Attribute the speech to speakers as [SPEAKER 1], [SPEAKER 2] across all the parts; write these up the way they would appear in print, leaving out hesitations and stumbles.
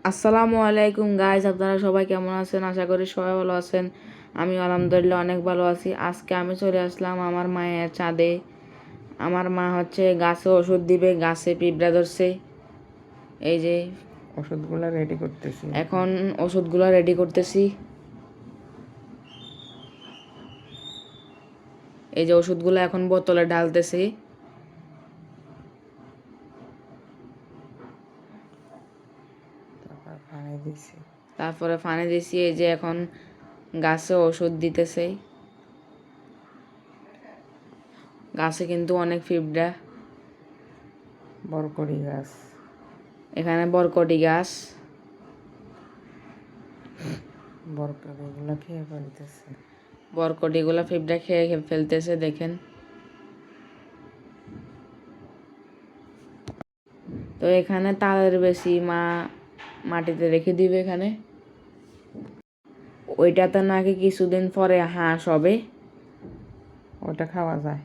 [SPEAKER 1] আসসালামু আলাইকুম গাইজ, আপনারা সবাই কেমন আছেন? আশা করি সবাই ভালো আছেন। আমি আলহামদুলিল্লাহ অনেক ভালো আছি। আজকে আমি চলে আসলাম আমার মায়ের ছাদে। আমার মা হচ্ছে গাছে ওষুধ দিবে, গাছে পিঁপড়া ধরছে। এই যে
[SPEAKER 2] ওষুধগুলো রেডি করতেছি।
[SPEAKER 1] এখন ওষুধগুলো রেডি করতেছি। এই যে ওষুধগুলো এখন বোতলে ঢালতেছি। তারপরে পানি দিছি। এই যে এখন গাছে ওষুধ দিতেছে। গাছে কিন্তু অনেক পিঁপড়া।
[SPEAKER 2] বরকড়ি গাছ,
[SPEAKER 1] এখানে বরকটি গাছ।
[SPEAKER 2] বরকড়িগুলো খেয়ে ফেলতেছে।
[SPEAKER 1] বরকটিগুলো পিঁপড়া খেয়ে ফেলতেছে, দেখেন। তো এখানে তালের বেশি মা মাটিতে রেখে দিবে এখানে। ওইটাতে নাকি কিছুদিন পরে হাঁস হবে।
[SPEAKER 2] ওটা খাওয়া যায়।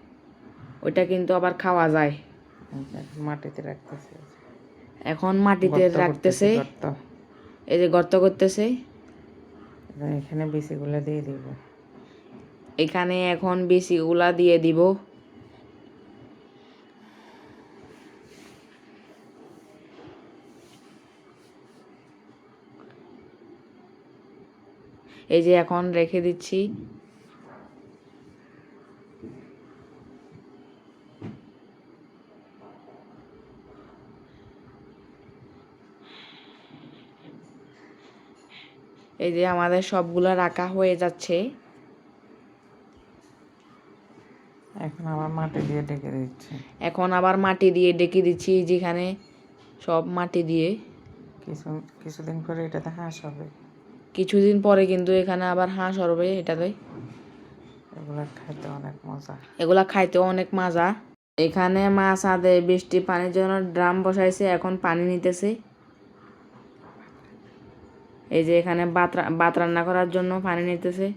[SPEAKER 1] ওইটা কিন্তু আবার খাওয়া যায়।
[SPEAKER 2] মাটিতে রাখতেছে,
[SPEAKER 1] এখন মাটিতে রাখতেছে। এই যে গর্ত করতেছে।
[SPEAKER 2] এখানে বিচিগুলো দিয়ে দিব।
[SPEAKER 1] এখানে এখন বিচিগুলা দিয়ে দিব। এই যে এখন রেখে দিচ্ছি। এই যে আমাদের সবগুলা রাখা হয়ে যাচ্ছে।
[SPEAKER 2] এখন আবার মাটি দিয়ে ঢেকে দিচ্ছি।
[SPEAKER 1] এখন আবার মাটি দিয়ে ঢেকে দিচ্ছি, যেখানে সব মাটি দিয়ে।
[SPEAKER 2] কিছুদিন পরে এটাতে হাঁস হবে।
[SPEAKER 1] কিছুদিন পরে কিন্তু এখানে আবার হাঁস হবে এটাতে।
[SPEAKER 2] এগুলা খাইতে অনেক মজা।
[SPEAKER 1] এগুলা খাইতেও অনেক মজা। এখানে মা ছাদে বৃষ্টি পানির জন্য ড্রাম বসাইছে, এখন পানি নিতেছে। এই যে এখানে ভাত রান্না করার জন্য পানি নিতেছে।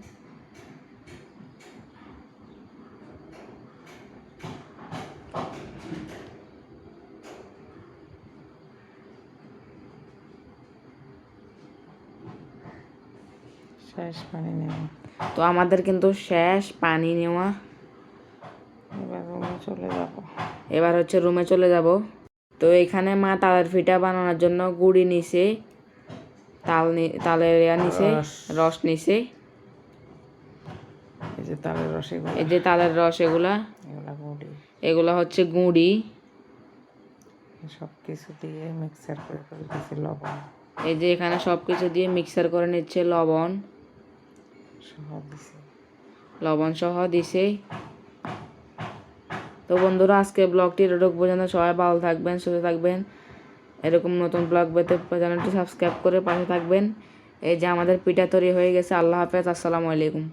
[SPEAKER 2] শেষ পানি নেওয়া।
[SPEAKER 1] তো আমাদের কিন্তু শেষ পানি নেওয়া।
[SPEAKER 2] এবার রুমে চলে যাব।
[SPEAKER 1] এবার হচ্ছে রুমে চলে যাব। তো এখানে মা তালের পিঠা বানানোর জন্য গুড়ি নিছে, তালের নিছে, রস নিছে।
[SPEAKER 2] এই যে তালের রস,
[SPEAKER 1] এই যে তালের রস, এগুলা হচ্ছে গুঁড়ি।
[SPEAKER 2] সব কিছু দিয়ে মিক্সার করে ফেলতেছি। লবণ,
[SPEAKER 1] এই যে এখানে সব কিছু দিয়ে মিক্সার করে নিচ্ছে। লবণ সহ দিছে। তো বন্ধুরা, আজকে ব্লগটি এতটুকু পর্যন্ত। সবাই ভালো থাকবেন, সুস্থ থাকবেন। এরকম নতুন ব্লগ পেতে চ্যানেলটি সাবস্ক্রাইব করে পাশে থাকবেন। এই যে আমাদের পিঠা তৈরি হয়ে গেছে। আল্লাহ হাফেজ, আসসালামু আলাইকুম।